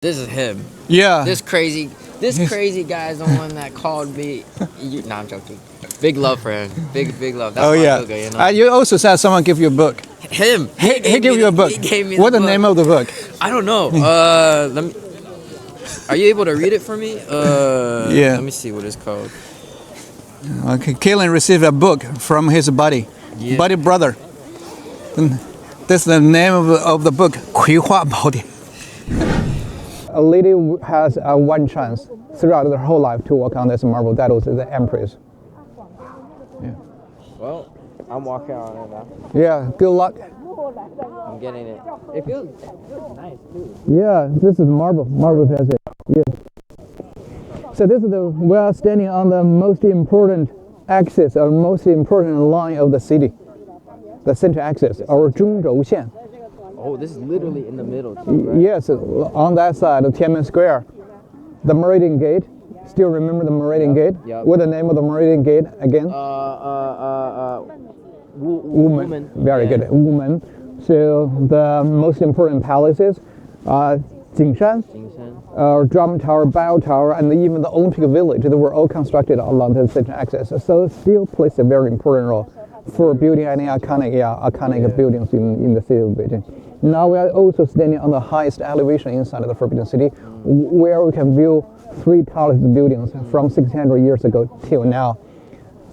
This is him. Yeah. This crazy guy is the one that called me. Nah, I'm joking. Big love for him. Big love. That's yeah. Michael, you know? You also said someone give you a book. Him. He gave you a book. He gave me What's the book. name of the book? I don't know. Are you able to read it for me? Yeah. Let me see what it's called. Okay. Caelan received a book from his buddy, buddy brother. This is the name of the book, 葵花宝典. A lady has one chance throughout her whole life to walk on this marble. That was the Empress. Yeah. Well, I'm walking on it now. Yeah, good luck. I'm getting it. It feels nice too. Yeah, this is marble passage. Yes. So we are standing on the most important axis or most important line of the city, the center axis, or 中轴线. Oh, this is literally in the middle too, right? Yes, on that side of Tiananmen Square, the Meridian Gate. Still remember the Meridian Gate? Yep. What's the name of the Meridian Gate again? Woman. Very good, woman. So the most important palaces, Jingshan, Drum Tower, Bell Tower, and even the Olympic Village, they were all constructed along the center axis. So it still plays a very important role for building any iconic buildings in the city of Beijing. Now we are also standing on the highest elevation inside of the Forbidden City, where we can view three tallest buildings from 600 years ago till now.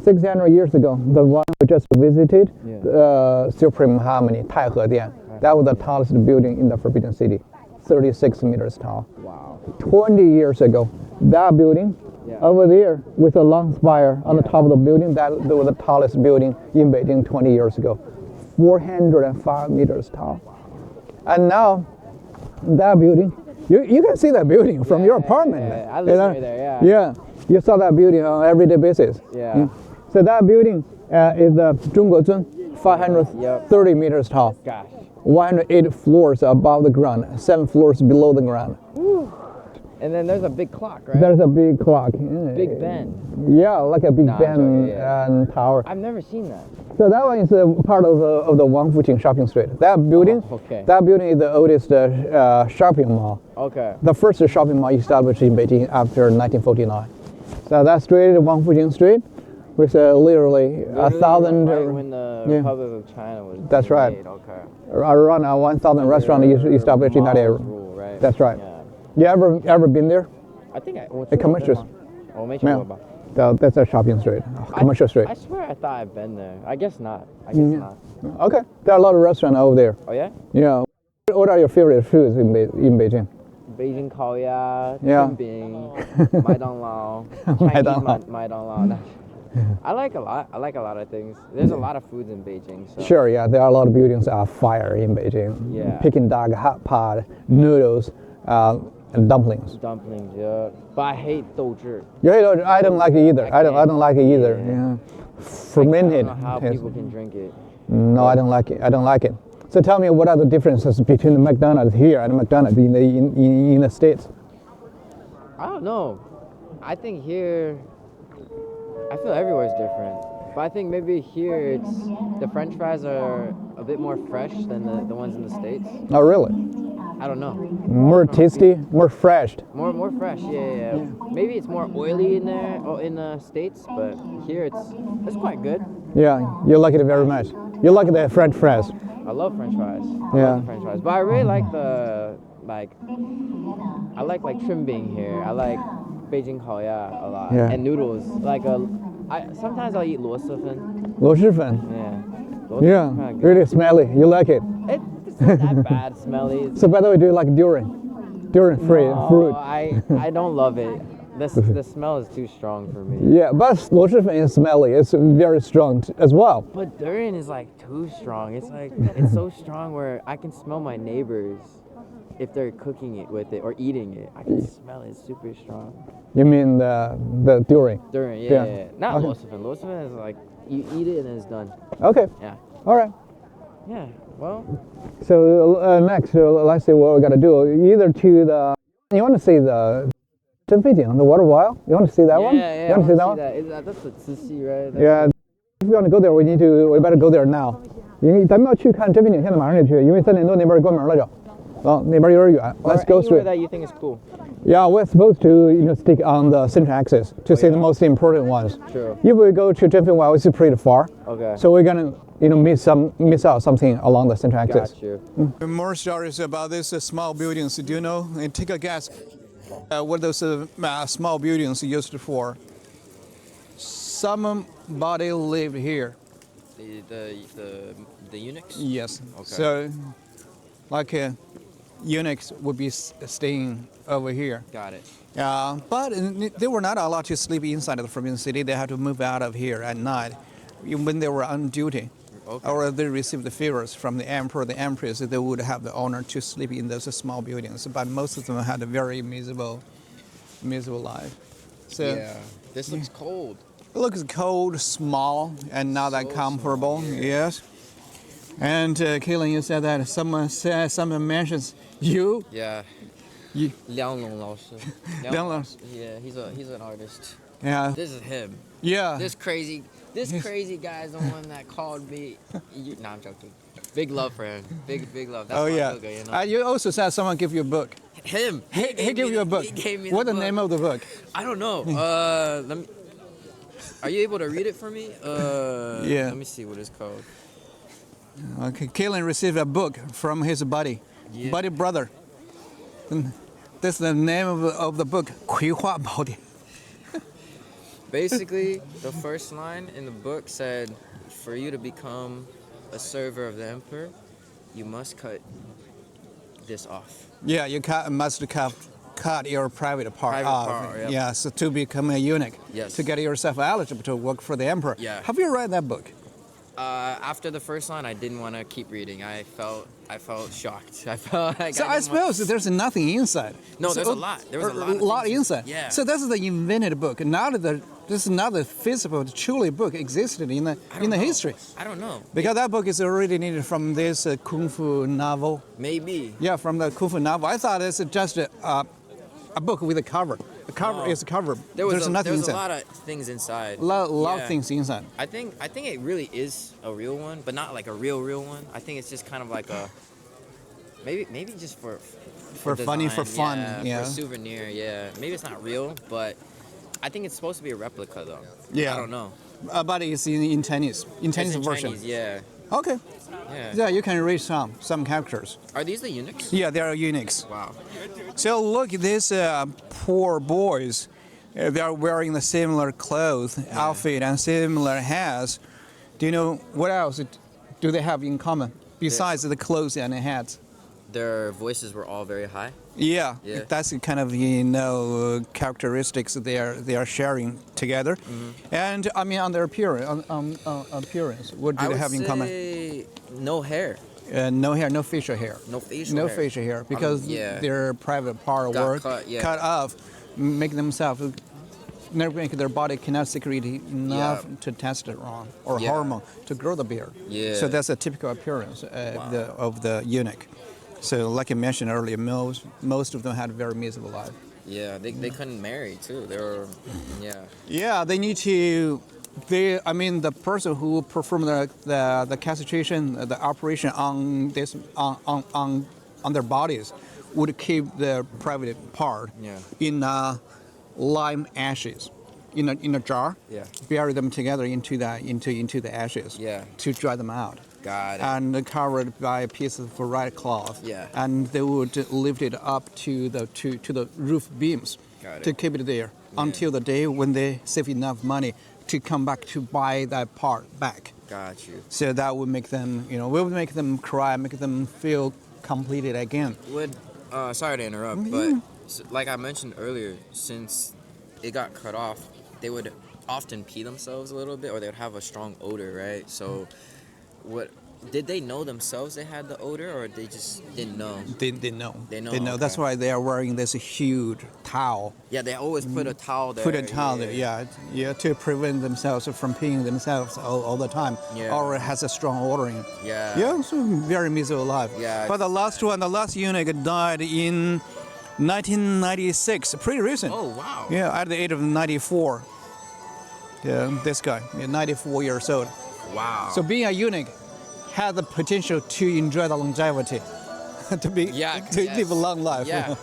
600 years ago, the one we just visited, Supreme Harmony, Taihedian, that was the tallest building in the Forbidden City, 36 meters tall. Wow. 20 years ago, that building over there with a long spire on the top of the building, that was the tallest building in Beijing 20 years ago, 405 meters tall. And now, that building, you can see that building from your apartment. I live right there, Yeah, you saw that building on an everyday basis. Yeah. So that building is the Zhongguozun, 530 meters tall. Gosh. 108 floors above the ground, 7 floors below the ground. Woo. And then there's a big clock, right? There's a big clock. Big Ben. Yeah, like a Big Ben tower. I've never seen that. So that one is part of the Wangfujing shopping street. That building, that building is the oldest shopping mall. Okay. The first shopping mall established in Beijing after 1949. So that street, Wangfujing Street, was literally 1,000. Right when the Republic of China was. That's right. Made. Okay. Around 1,000 restaurants established in that area. Rule, right? That's right. Yeah. You ever been there? I think a commercial. That's a shopping street, commercial street. I swear I thought I've been there. I guess not. Not. Okay, there are a lot of restaurants over there. Oh yeah? Yeah. What are your favorite foods in Beijing? Beijing Caelan-The, Chinbing, Maidonglao. I like a lot of things. There's a lot of foods in Beijing. So. Sure, yeah, there are a lot of buildings are fire in Beijing. Yeah. Peking duck, hot pot, noodles, and dumplings. Dumplings, yeah. But I hate douzhi. You hate douzhi? I don't like it either. I don't like it either. Yeah. Fermented. I don't know how people can drink it. No, I don't like it. I don't like it. So tell me, what are the differences between the McDonald's here and McDonald's in the States? I don't know. I think here, I feel everywhere's different. But I think maybe here the French fries are a bit more fresh than the ones in the States. Oh, really? I don't know. More tasty, more fresh. More fresh, yeah. Maybe it's more oily in there, or in the States, but here it's quite good. Yeah, you like it very much. You like the French fries. I love French fries. I love the French fries, but I really like I like Chinbing here. I like Beijing Caelan-The a lot, and noodles. Sometimes I'll eat 螺蛳粉. 螺蛳粉. Yeah. Really smelly. You like it? It's not that bad smelly. So by the way, do you like durian? Fruit? I don't love it. The smell is too strong for me. Yeah, but 螺蛳粉 is smelly. It's very strong as well. But durian is too strong. It's so strong where I can smell my neighbors if they're cooking it with it or eating it. I can smell it. It's super strong. You mean the durian? Durian, yeah. Not 螺蛳粉. 螺蛳粉is you eat it and it's done. Okay. Yeah. All right. Yeah. Well. So next, let's see what we gotta do. Either to the. You want to see the. the water whale? You want to see that one? Yeah. You want to see that one? That's the Cixi, right? Yeah. If we want to go there, we better go there now. 咱们要去看真飞艇，现在马上就去，因为3点多那边关门了就。well, 那边有点远。Let's go anywhere through. that you think is cool. Yeah, we're supposed to, stick on the central axis to see the most important ones. True. If we go to Zhenfengwao, it's pretty far. Okay. So we're gonna, miss out something along the central axis. Got you. More stories about these small buildings. Do you know? And take a guess. What those small buildings used for? Somebody lived here. The eunuchs? Yes. Okay. So, like eunuchs would be staying over here. Got it. But they were not allowed to sleep inside of the forbidden city. They had to move out of here at night when they were on duty. Okay. Or they received the favors from the emperor, the empress. They would have the honor to sleep in those small buildings. But most of them had a very miserable life. So Yeah. This looks cold. it looks cold, small, and not that comfortable. Small, Yes. And Caelan, you said that someone mentions you. Yeah. You. Liang Long 老师. Liang Long. Yeah, he's an artist. Yeah. This is him. Yeah. This crazy guy is the one that called me. Nah, I'm joking. Big love for him. Big love. That's my yeah. booger, You also said someone give you a book. Him. He gave you a book. He gave me What's the book. name of the book? I don't know. Let me. Are you able to read it for me? Yeah. Let me see what it's called. Okay, Caelan received a book from his buddy brother. That's the name of the book, 葵花宝典. Basically, the first line in the book said, for you to become a server of the emperor, you must cut this off. Yeah, you must cut your private part off. Yep. Yeah, so to become a eunuch. Yes. To get yourself eligible to work for the emperor. Yeah. Have you read that book? After the first line, I didn't want to keep reading. I felt shocked. I felt like So I suppose there's nothing inside. No, So, there's a lot. There was a a lot. lot things. inside. Yeah. So that's the invented book. This is not the physical, truly book existed in the history. I don't know. Because that book is originated from this kung fu novel. Maybe. Yeah, from the kung fu novel. I thought it's just a book with a cover. The cover is a cover. There's nothing inside. a lot of things inside. A lot of things inside. I think it really is a real one, but not like a real one. I think it's just kind of like a maybe just for funny, design, for fun, yeah. For souvenir, yeah. Maybe it's not real, but I think it's supposed to be a replica though. Yeah. I don't know. But it's in Chinese. In Chinese It's in version. Chinese, yeah. Okay. Yeah. Yeah, you can read some characters. Are these the eunuchs? Yeah, they are eunuchs. Wow. So look at these poor boys. They are wearing the similar clothes, outfit, and similar hats. Do you know what else do they have in common besides the clothes and the hats? Their voices were all very high. Yeah, Yeah. that's the kind of characteristics they are sharing together. Mm-hmm. And I mean, on their appearance, what do they have in common? No hair. No hair, no facial hair. No facial hair. Facial hair because yeah. their private part Got were cut off, make their body cannot secrete enough to test it wrong or hormone to grow the beard. Yeah. So that's a typical appearance of the eunuch. So like I mentioned earlier, most of them had a very miserable life. Yeah, they couldn't marry too. They were, yeah. Yeah, they need to. The person who performed the castration, the operation on their bodies, would keep the private part in lime ashes, in a jar. Yeah. Bury them together into the ashes. Yeah. To dry them out. Got it. And covered by a piece of red cloth. Yeah. And they would lift it up to the roof beams. Got it. To keep it there until the day when they save enough money to come back to buy that part back. Got you. So that would make them, will make them cry, make them feel completed again. Sorry to interrupt, but like I mentioned earlier, since it got cut off, they would often pee themselves a little bit, or they would have a strong odor, right? So, did they know themselves they had the odor, or they just didn't know? They know. They know. Okay. That's why they are wearing this huge towel. Yeah, they always put a towel there. Put a towel there, yeah, to prevent themselves from peeing themselves all the time. Yeah. Or it has a strong odor. Yeah. Yeah, so very miserable life. Yeah. But the last eunuch died in 1996, pretty recent. Oh, wow. Yeah, at the age of 94. Yeah, this guy, 94 years old. Wow. So being a eunuch had the potential to enjoy the longevity. to live a long life. Yeah.